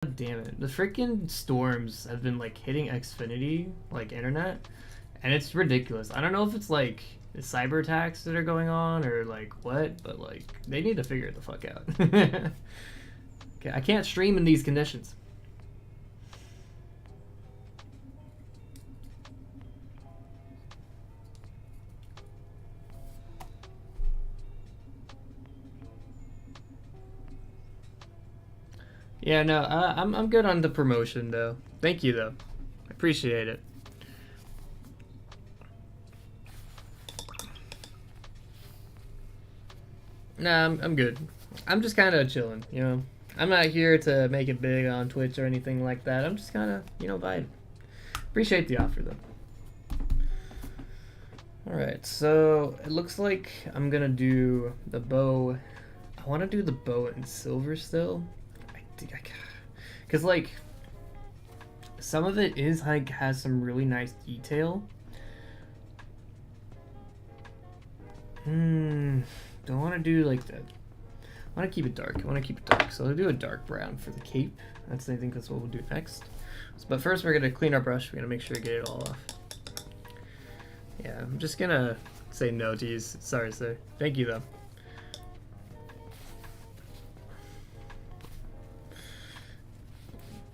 Damn it. The freaking storms have been like hitting Xfinity, like internet, and it's ridiculous. I don't know if it's like the cyber attacks that are going on or like what, but like they need to figure it the fuck out. Okay, I can't stream in these conditions. Yeah, no, I'm good on the promotion though. Thank you though. I appreciate it. Nah, I'm good. I'm just kind of chilling, you know. I'm not here to make it big on Twitch or anything like that. I'm just kind of, you know, vibe. Appreciate the offer though. All right, so it looks like I'm gonna do the bow. I want to do the bow in silver still. I think I, because like some of it is like has some really nice detail. Don't want to do like that. I want to keep it dark. I want to keep it dark. So I'll do a dark brown for the cape. I think that's what we'll do next. But first we're gonna clean our brush. We're gonna make sure to get it all off. Yeah, I'm just gonna say no to use. Sorry, sir. Thank you though.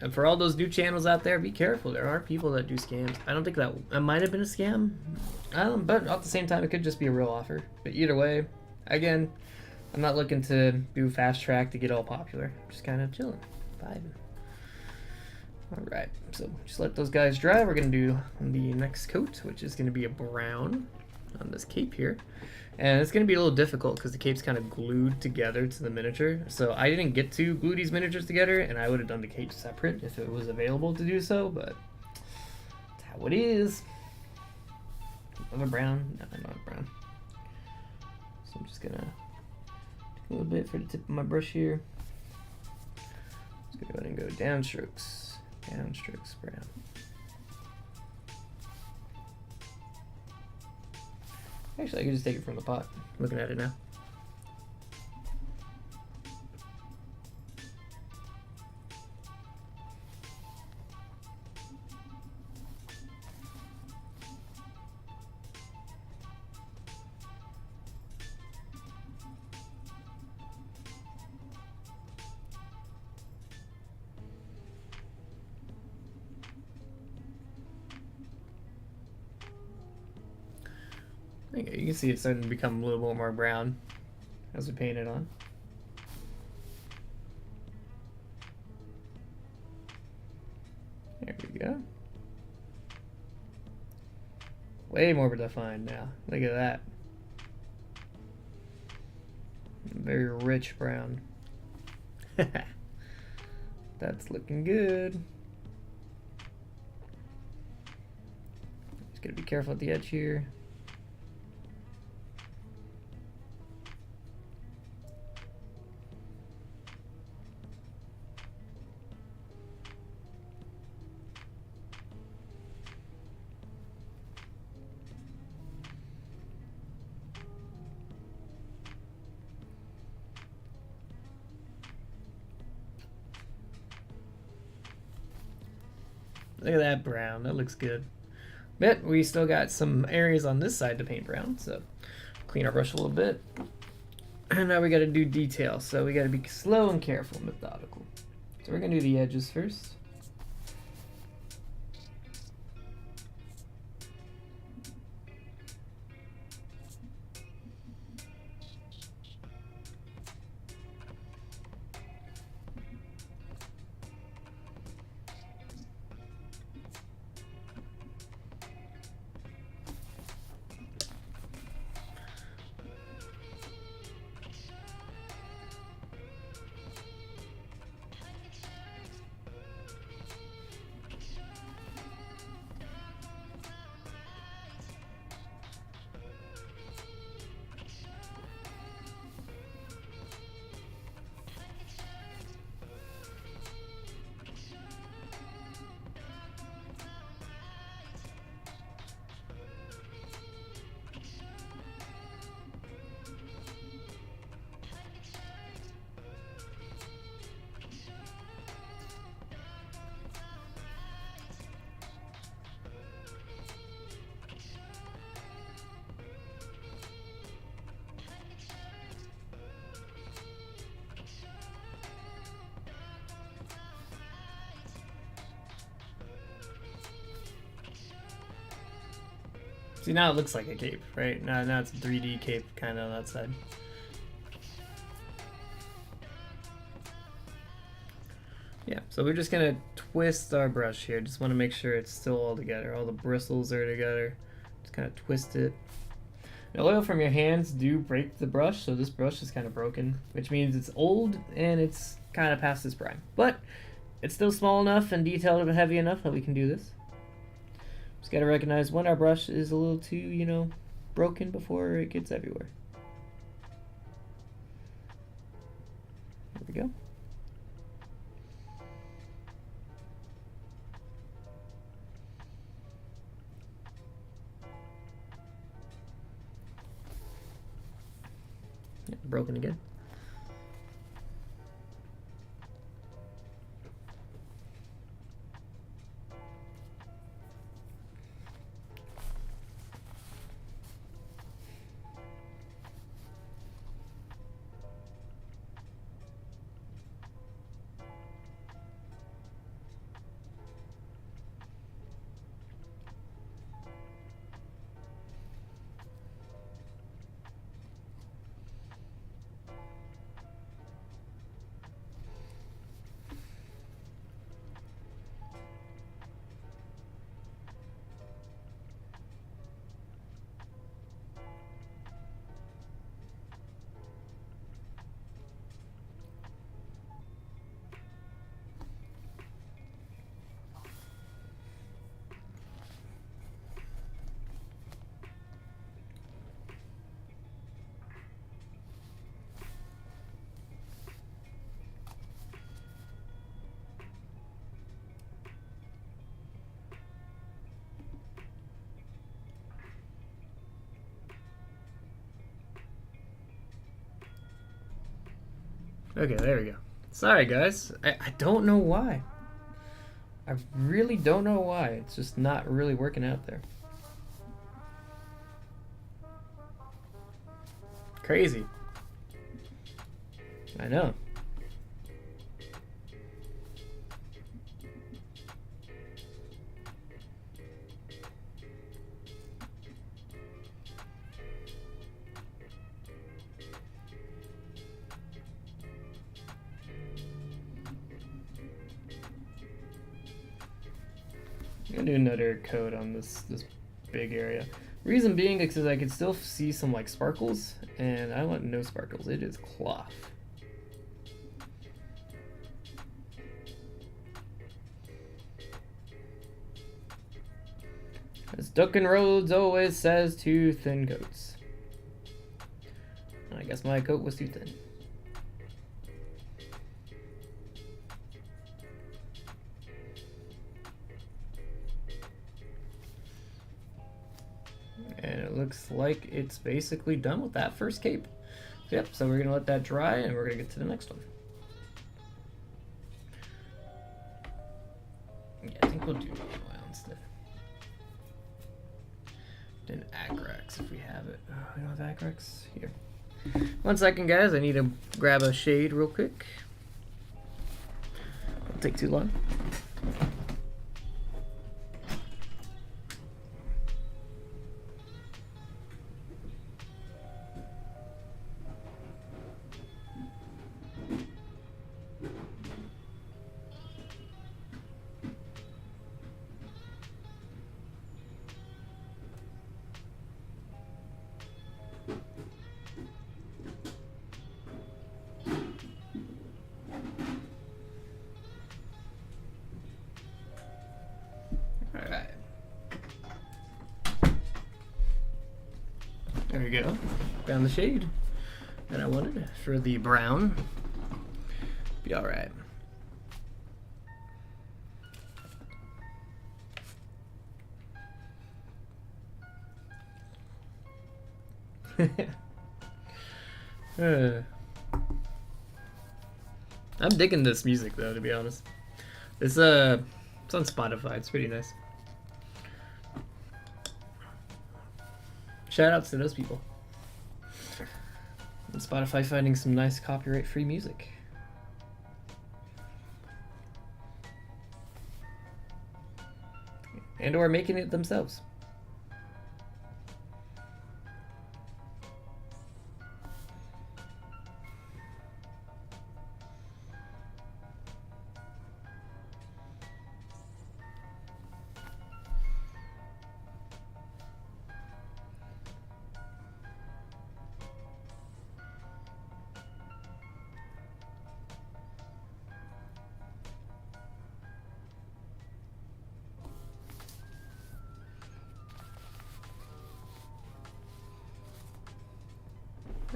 And for all those new channels out there, be careful. There are people that do scams. I don't think that might have been a scam. But at the same time, it could just be a real offer. But either way, again, I'm not looking to do fast track to get all popular. I'm just kind of chilling, vibing. All right, so just let those guys dry. We're gonna do the next coat, which is gonna be a brown on this cape here. And it's going to be a little difficult because the cape's kind of glued together to the miniature. So I didn't get to glue these miniatures together, and I would have done the cape separate if it was available to do so, but that's how it is. Another brown? No, not brown. So I'm just going to take a little bit for the tip of my brush here. Let's go ahead and go down strokes. Down strokes, brown. Actually, I can just take it from the pot. Looking at it now. Okay, you can see it's starting to become a little bit more brown as we paint it on. There we go. Way more defined now. Look at that. Very rich brown. That's looking good. Just gotta be careful at the edge here. Look at that brown, that looks good. But we still got some areas on this side to paint brown, so clean our brush a little bit. And now we gotta do detail, so we gotta be slow and careful, methodical. So we're gonna do the edges first. See, now it looks like a cape, right? Now it's a 3D cape kind of on that side. Yeah, so we're just gonna twist our brush here. Just want to make sure it's still all together. All the bristles are together. Just kind of twist it. The oil from your hands do break the brush, so this brush is kind of broken, which means it's old and it's kind of past its prime. But it's still small enough and detailed and heavy enough that we can do this. Just gotta recognize when our brush is a little too, you know, broken before it gets everywhere. There we go. Yeah, broken again. Okay, there we go. Sorry, guys. I don't know why. I really don't know why. It's just not really working out there. Crazy. I know. I'm gonna do another coat on this big area. Reason being is because I can still see some like sparkles, and I want no sparkles. It is cloth. As Duncan Rhodes always says, too thin coats. I guess my coat was too thin. And it looks like it's basically done with that first cape. Yep, so we're gonna let that dry and we're gonna get to the next one. Yeah, I think we'll do needle oil instead. Then Acrylex if we have it. Oh, we don't have Acrylex? Here. 1 second, guys. I need to grab a shade real quick. Won't take too long. Alright. There we go. Found the shade that I wanted for the brown. Be alright. I'm digging this music though, to be honest. It's on Spotify. It's pretty nice. Shout outs to those people. And Spotify finding some nice copyright-free music. And or making it themselves.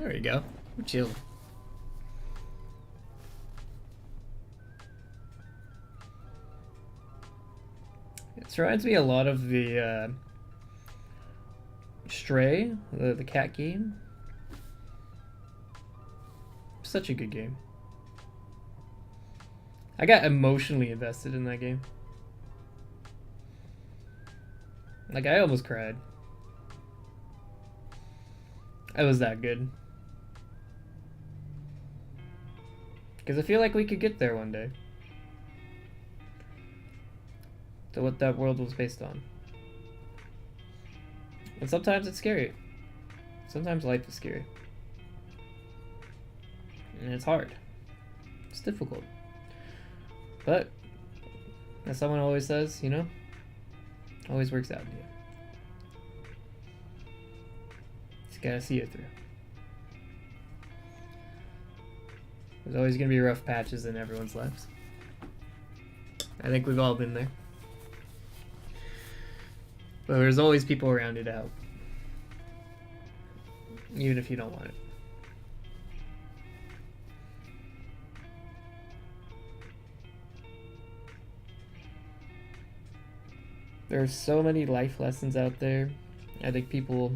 There you go. Chill. It reminds me a lot of the Stray, the cat game. Such a good game. I got emotionally invested in that game. Like, I almost cried. It was that good. Because I feel like we could get there one day. To what that world was based on. And sometimes it's scary. Sometimes life is scary. And it's hard. It's difficult. But, as someone always says, you know, always works out in the end. Just gotta see it through. There's always gonna be rough patches in everyone's lives. I think we've all been there. But there's always people around you to help. Even if you don't want it. There are so many life lessons out there I think people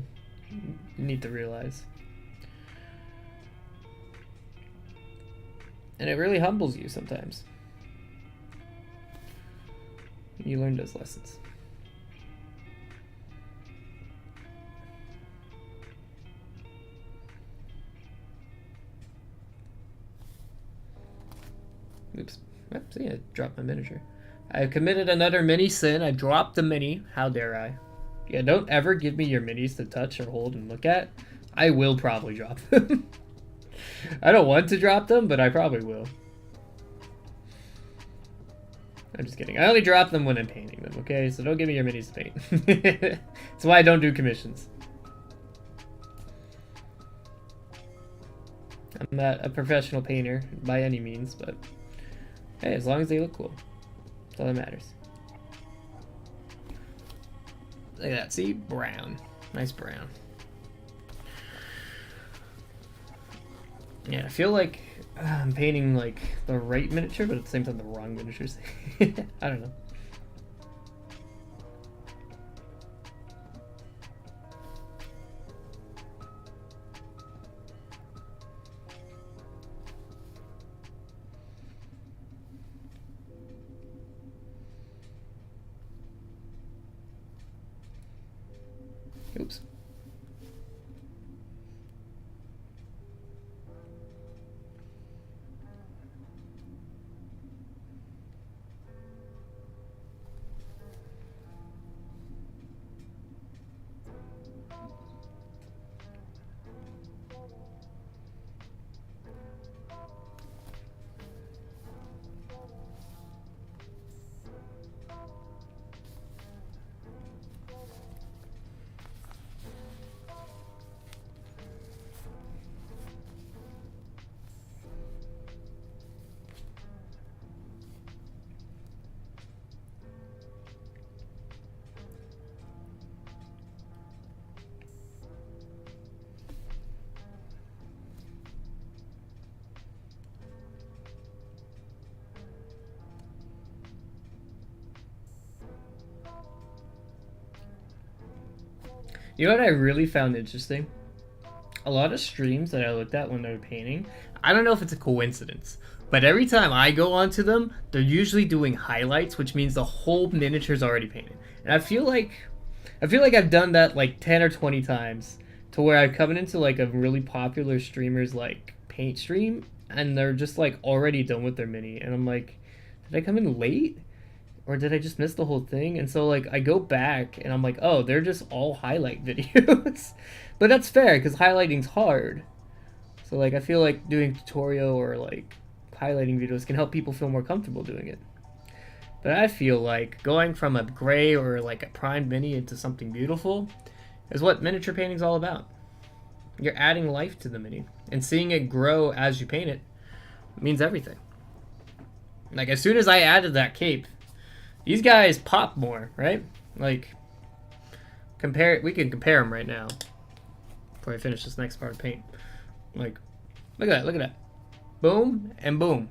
need to realize. And it really humbles you sometimes. You learn those lessons. Oops. See, I dropped my miniature. I've committed another mini sin. I dropped the mini. How dare I? Yeah, don't ever give me your minis to touch or hold and look at. I will probably drop them. I don't want to drop them, but I probably will. I'm just kidding. I only drop them when I'm painting them, okay? So don't give me your minis to paint. That's why I don't do commissions. I'm not a professional painter by any means, but hey, as long as they look cool. That's all that matters. Look at that. See? Brown. Nice brown. Yeah, I feel like I'm painting like the right miniature, but at the same time the wrong miniatures. I don't know. Oops. You know what I really found interesting? A lot of streams that I looked at when they were painting, I don't know if it's a coincidence, but every time I go onto them, they're usually doing highlights, which means the whole miniature's already painted. And I feel like I've done that like 10 or 20 times to where I've come into like a really popular streamer's like paint stream and they're just like already done with their mini, and I'm like, did I come in late? Or did I just miss the whole thing? And so, like, I go back and I'm like, oh, they're just all highlight videos. But that's fair, because highlighting's hard. So, like, I feel like doing tutorial or, like, highlighting videos can help people feel more comfortable doing it. But I feel like going from a gray or, like, a primed mini into something beautiful is what miniature painting's all about. You're adding life to the mini. And seeing it grow as you paint it means everything. Like, as soon as I added that cape, these guys pop more, right? Like, we can compare them right now before I finish this next part of paint. Like, look at that, look at that. Boom and boom.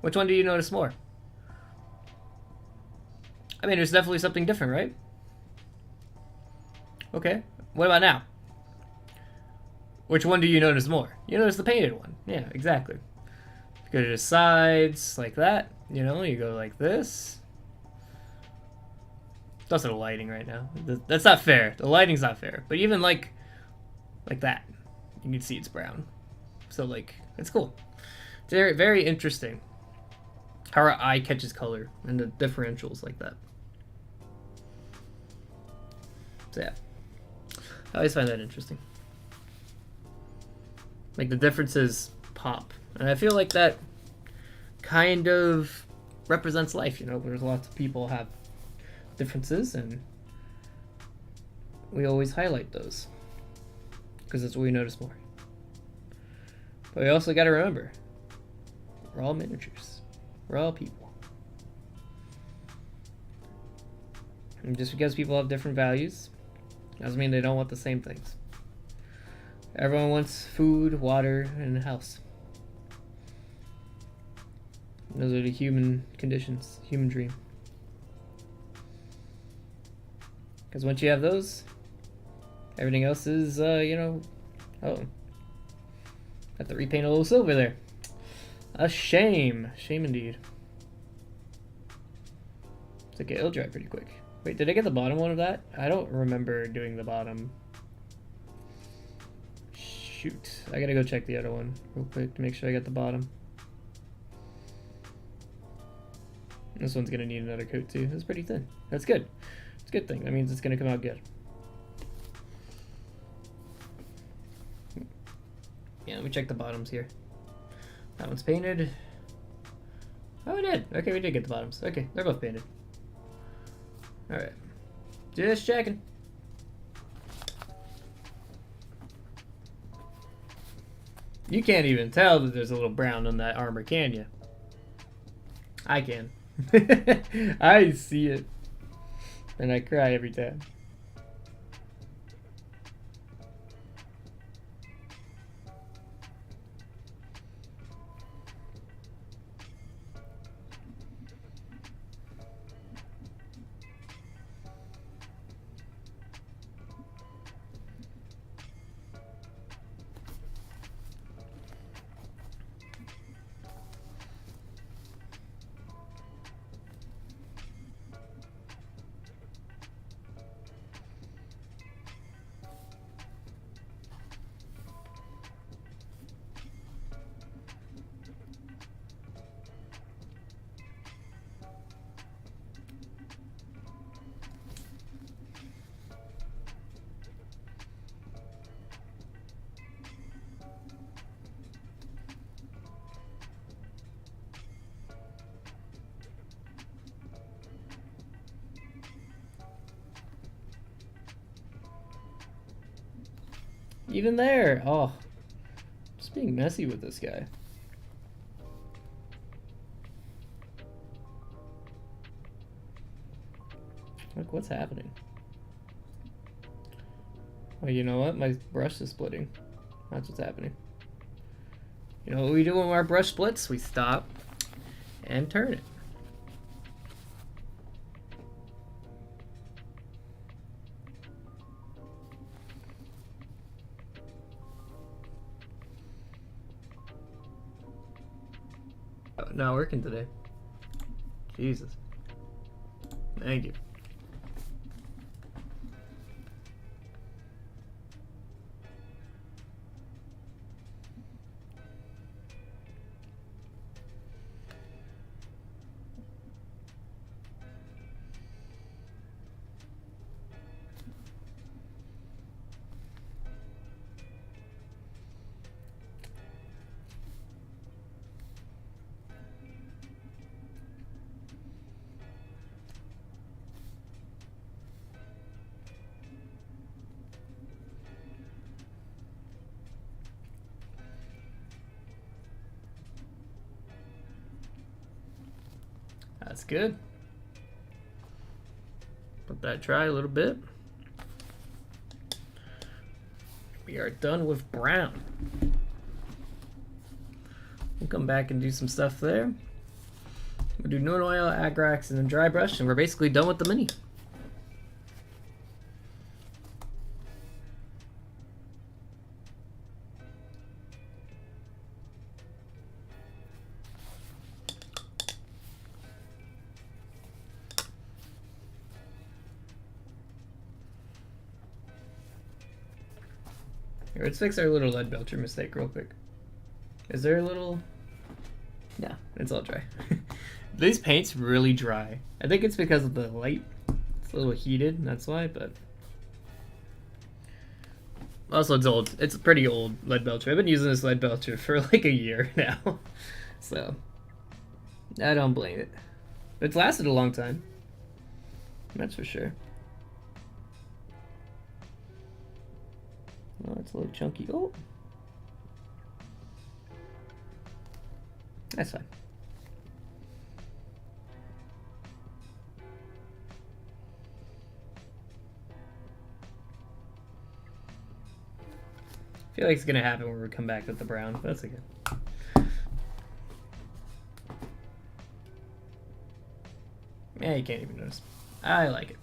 Which one do you notice more? I mean, there's definitely something different, right? Okay, what about now? Which one do you notice more? You notice the painted one. Yeah, exactly. Go to the sides, like that. You know, you go like this. It's also the lighting right now. That's not fair. The lighting's not fair. But even like that, you can see it's brown. So like, it's cool. It's very, very interesting how our eye catches color and the differentials like that. So yeah, I always find that interesting. Like the differences pop, and I feel like that kind of represents life. You know, there's lots of people have differences, and we always highlight those because that's what we notice more. But we also got to remember, we're all miniatures. We're all people. And just because people have different values doesn't mean they don't want the same things. Everyone wants food, water, and a house. Those are the human conditions, human dream. Because once you have those, everything else is, you know... Oh. Have to repaint a little silver there. A shame. Shame indeed. It's okay, it'll dry pretty quick. Wait, did I get the bottom one of that? I don't remember doing the bottom. Shoot. I gotta go check the other one real quick to make sure I got the bottom. This one's gonna need another coat too. It's pretty thin. That's good. It's a good thing. That means it's gonna come out good. Yeah, let me check the bottoms here. That one's painted. Oh, we did. Okay, we did get the bottoms. Okay, they're both painted. Alright. Just checking. You can't even tell that there's a little brown on that armor, can you? I can. I see it. And I cry every time. Even there. Oh. Just being messy with this guy. Look, what's happening? Oh, you know what? My brush is splitting. That's what's happening. You know what we do when our brush splits? We stop and turn it. Oh, not working today. Jesus. Thank you. That's good. Let that dry a little bit. we are done with brown. We'll come back and do some stuff there. We'll do Nord Oil, Agrax, and then Dry Brush, and we're basically done with the mini. Here, let's fix our little lead belcher mistake real quick. Is there a little... Yeah, it's all dry. These paints really dry. I think it's because of the light. It's a little heated, that's why, but... Also, it's old. It's a pretty old lead belcher. I've been using this lead belcher for like a year now. So, I don't blame it. It's lasted a long time. That's for sure. Oh, it's a little chunky. Oh! That's fine. I feel like it's gonna happen when we come back with the brown, but that's okay. Yeah, you can't even notice. I like it.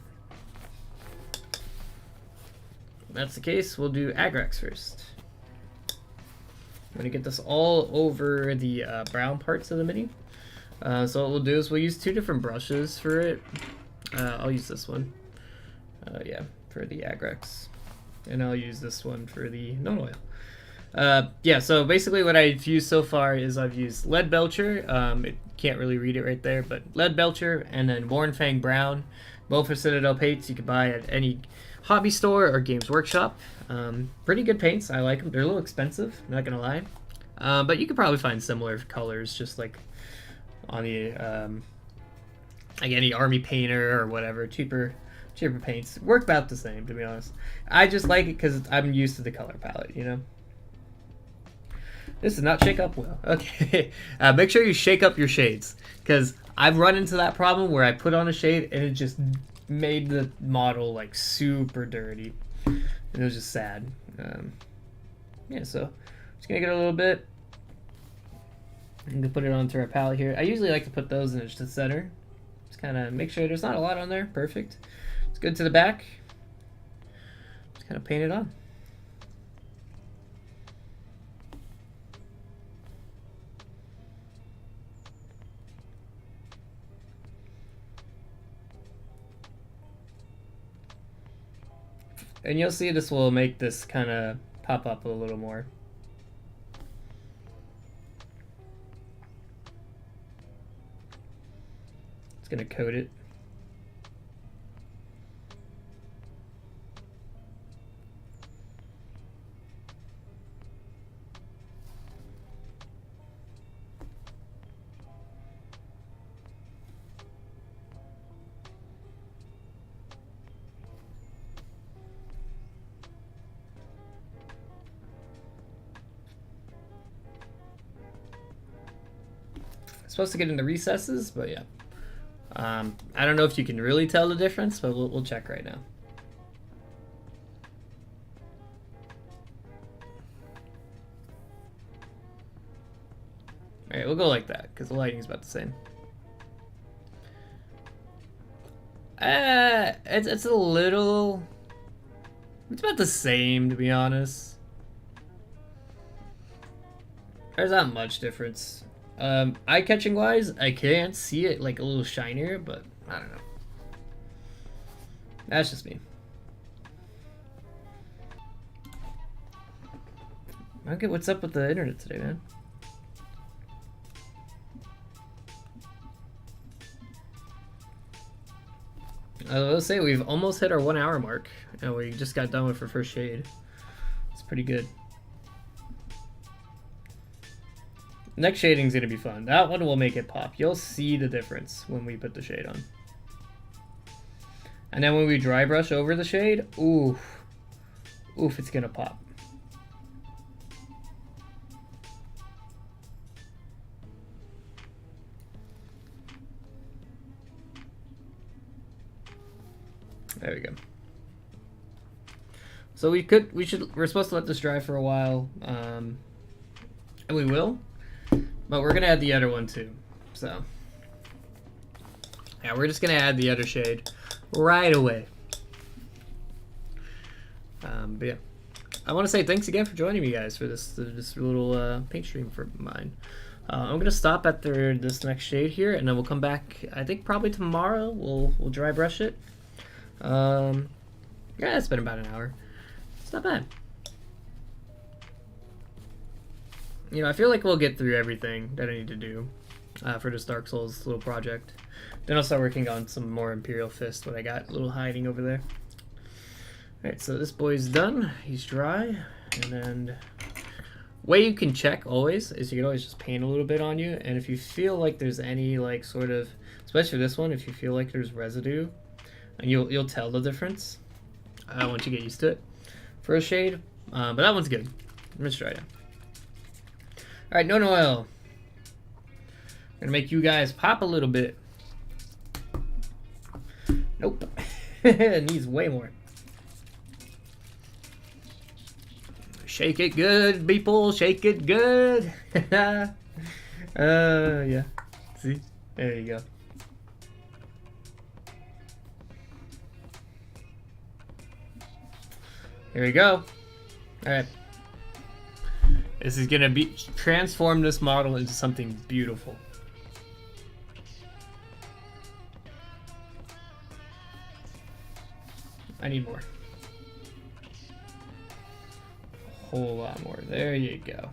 If that's the case, we'll do Agrax first. I'm gonna get this all over the brown parts of the mini. So what we'll do is we'll use two different brushes for it. I'll use this one. Yeah, for the Agrax. And I'll use this one for the Nord Oil. Yeah, so basically what I've used so far is I've used Lead Belcher. It can't really read it right there, but Lead Belcher and then Mournfang Brown. Both are Citadel paints you can buy at any hobby store or Games Workshop. Pretty good paints. I like them. They're a little expensive, not gonna lie. But you could probably find similar colors just like on the like any army painter or whatever, cheaper paints. Work about the same, to be honest. I just like it because I'm used to the color palette, you know. This does not shake up well. Okay, make sure you shake up your shades because I've run into that problem where I put on a shade and it just made the model like super dirty. And it was just sad. Yeah, so just gonna get a little bit. I'm gonna put it onto our palette here. I usually like to put those in the center. Just kind of make sure there's not a lot on there. Perfect. It's good to the back. Just kind of paint it on. And you'll see this will make this kind of pop up a little more. It's going to coat it. Supposed to get in the recesses, but yeah. I don't know if you can really tell the difference, but we'll check right now. Alright, we'll go like that, because the lighting's about the same. It's a little... It's about the same, to be honest. There's not much difference. Eye-catching wise, I can't see it like a little shinier, but I don't know. That's just me. I don't get what's up with the internet today, man. Let's say we've almost hit our 1 hour mark, and we just got done with our first shade. It's pretty good. Next shading's gonna be fun. That one will make it pop. You'll see the difference when we put the shade on. And then when we dry brush over the shade, oof, it's gonna pop. There we go. So we're supposed to let this dry for a while, and we will, but we're gonna add the other one too. So yeah, we're just gonna add the other shade right away. But yeah, I want to say thanks again for joining me, guys, for this little paint stream for mine. I'm gonna stop at this next shade here, and then we'll come back. I think probably tomorrow. We'll dry brush it. Yeah, it's been about an hour. It's not bad. You know, I feel like we'll get through everything that I need to do for this Dark Souls little project. Then I'll start working on some more Imperial Fist, what I got a little hiding over there. Alright, so this boy's done. He's dry. And then way you can check always is you can always just paint a little bit on you. And if you feel like there's any like sort of, especially for this one, if you feel like there's residue, and you'll tell the difference once you get used to it for a shade. But that one's good. Let's try it. Alright, no oil. I'm gonna make you guys pop a little bit. Nope. It needs way more. Shake it good, people. Shake it good. Yeah. See? There you go. Here we go. Alright. This is gonna transform this model into something beautiful. I need more. A whole lot more. There you go.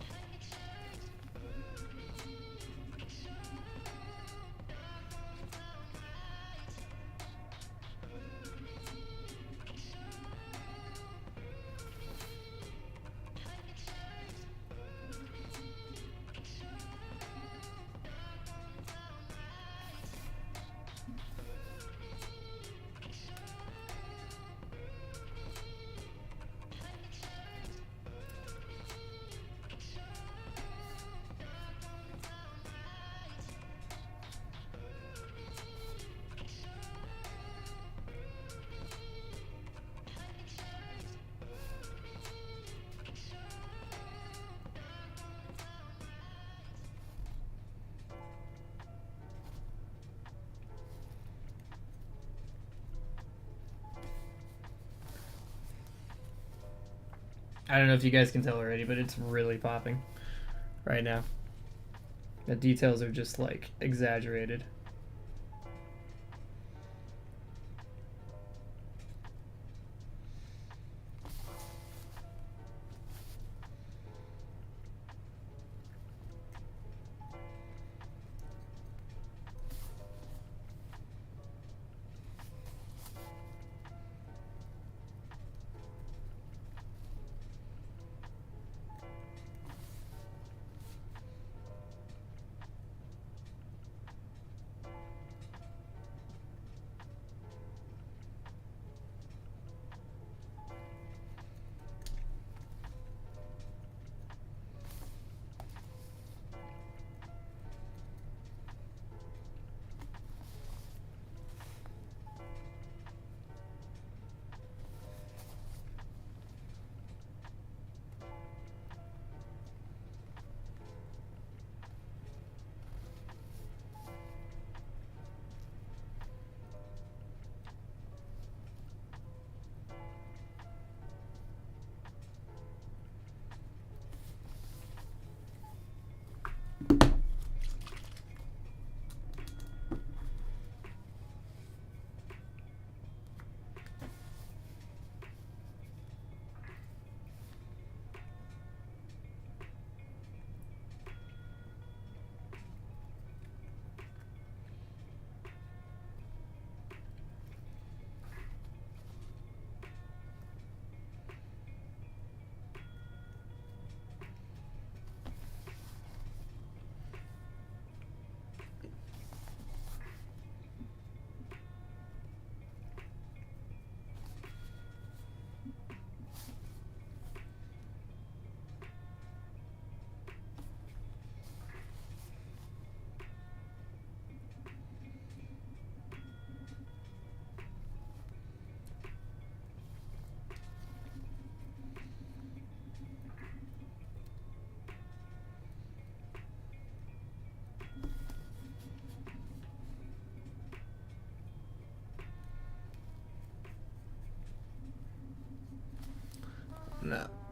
I don't know if you guys can tell already, but it's really popping right now. The details are just like exaggerated.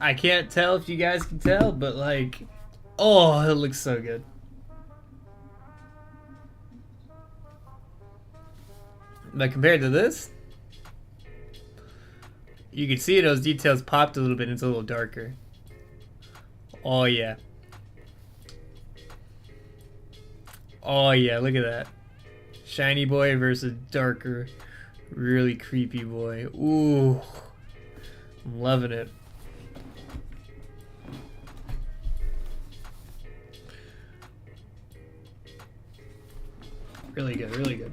I can't tell if you guys can tell, but like, oh, it looks so good. But compared to this, you can see those details popped a little bit and it's a little darker. Oh yeah. Oh yeah, look at that. Shiny boy versus darker, really creepy boy. Ooh. I'm loving it. Really good, really good.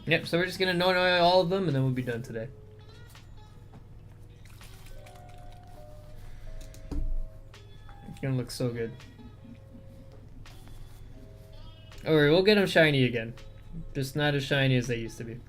Yep, so we're just gonna know all of them and then we'll be done today. It's gonna look so good. Alright, we'll get them shiny again. Just not as shiny as they used to be.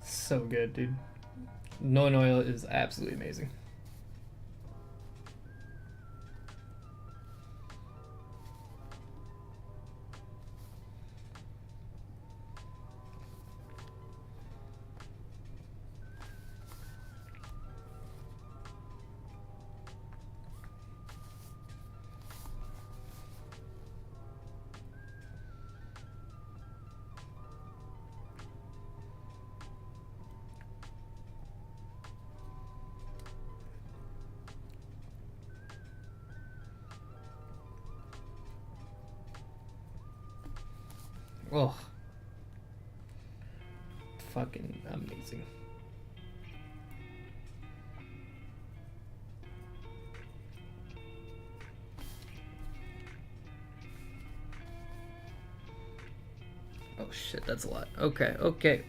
So good, dude. Noinoil is absolutely amazing. Oh, fucking amazing. Oh shit, that's a lot. Okay, okay.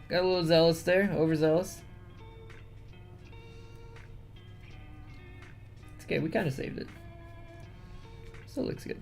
Got a little zealous there, overzealous. It's okay, we kind of saved it. Still looks good.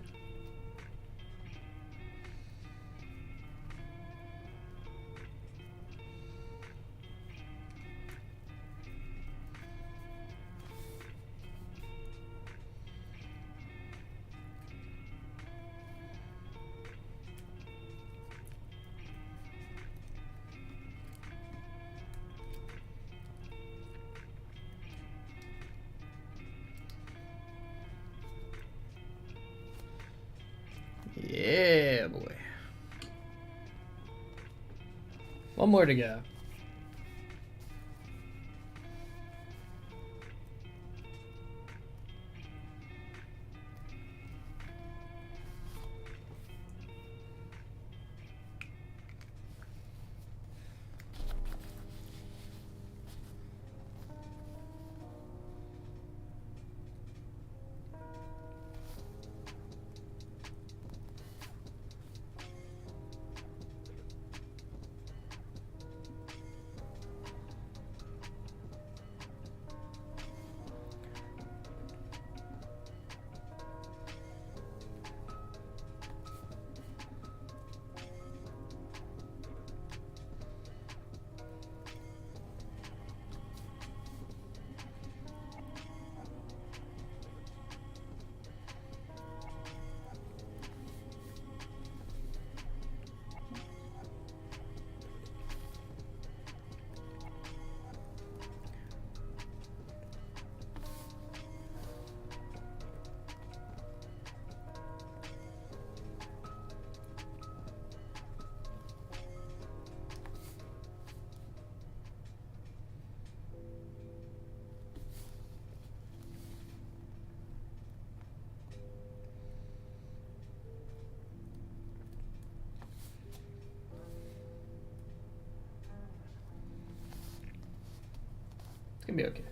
Yeah, boy. One more to go. gonna be okay.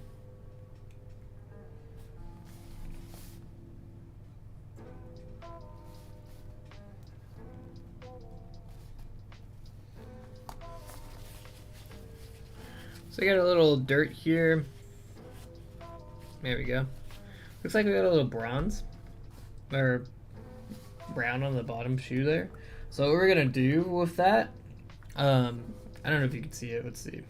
So I got a little dirt here. There we go. Looks like we got a little bronze. Or brown on the bottom shoe there. So what we're gonna do with that, I don't know if you can see it. Let's see.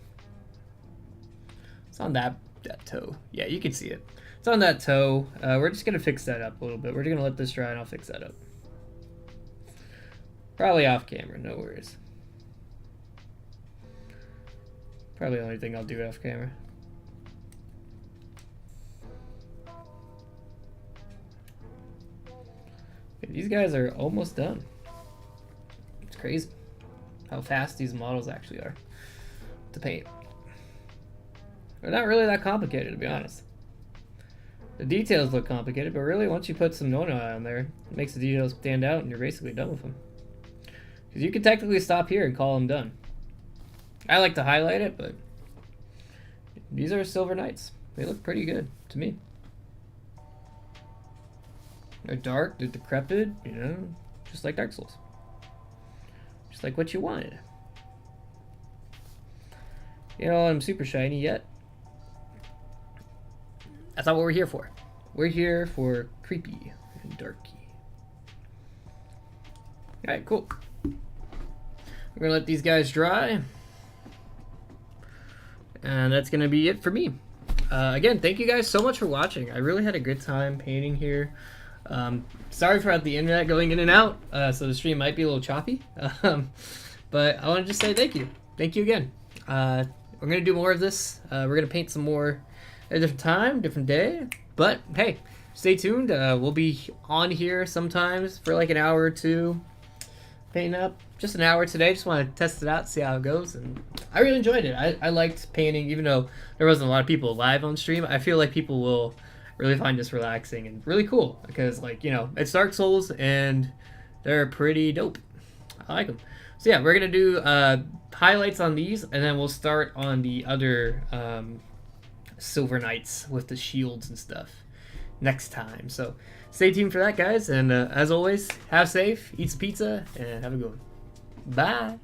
It's on that toe. Yeah, you can see it. It's on that toe. We're just gonna fix that up a little bit. We're gonna let this dry and I'll fix that up. Probably off camera, no worries. Probably the only thing I'll do off camera. Okay, these guys are almost done. It's crazy how fast these models actually are to paint. They're not really that complicated, to be honest. The details look complicated, but really once you put some Nona on there, it makes the details stand out and you're basically done with them. Because you can technically stop here and call them done. I like to highlight it, but these are Silver Knights. They look pretty good to me. They're dark, they're decrepit, you know, just like Dark Souls. Just like what you wanted. You know, I'm super shiny yet. That's not what we're here for. We're here for creepy and darky. Alright, cool. We're gonna let these guys dry. And that's gonna be it for me. Again, thank you guys so much for watching. I really had a good time painting here. Sorry for the internet going in and out, so the stream might be a little choppy. But I want to just say thank you. Thank you again. We're going to do more of this. We're going to paint some more at a different time, different day. But hey, stay tuned. We'll be on here sometimes for like an hour or two painting up. Just an hour today. Just want to test it out, see how it goes. And I really enjoyed it. I liked painting, even though there wasn't a lot of people live on stream. I feel like people will really find this relaxing and really cool because, like, you know, it's Dark Souls and they're pretty dope. I like them. So yeah, we're gonna do highlights on these, and then we'll start on the other Silver Knights with the shields and stuff next time. So stay tuned for that, guys. And as always, have safe, eat some pizza, and have a good one. Bye.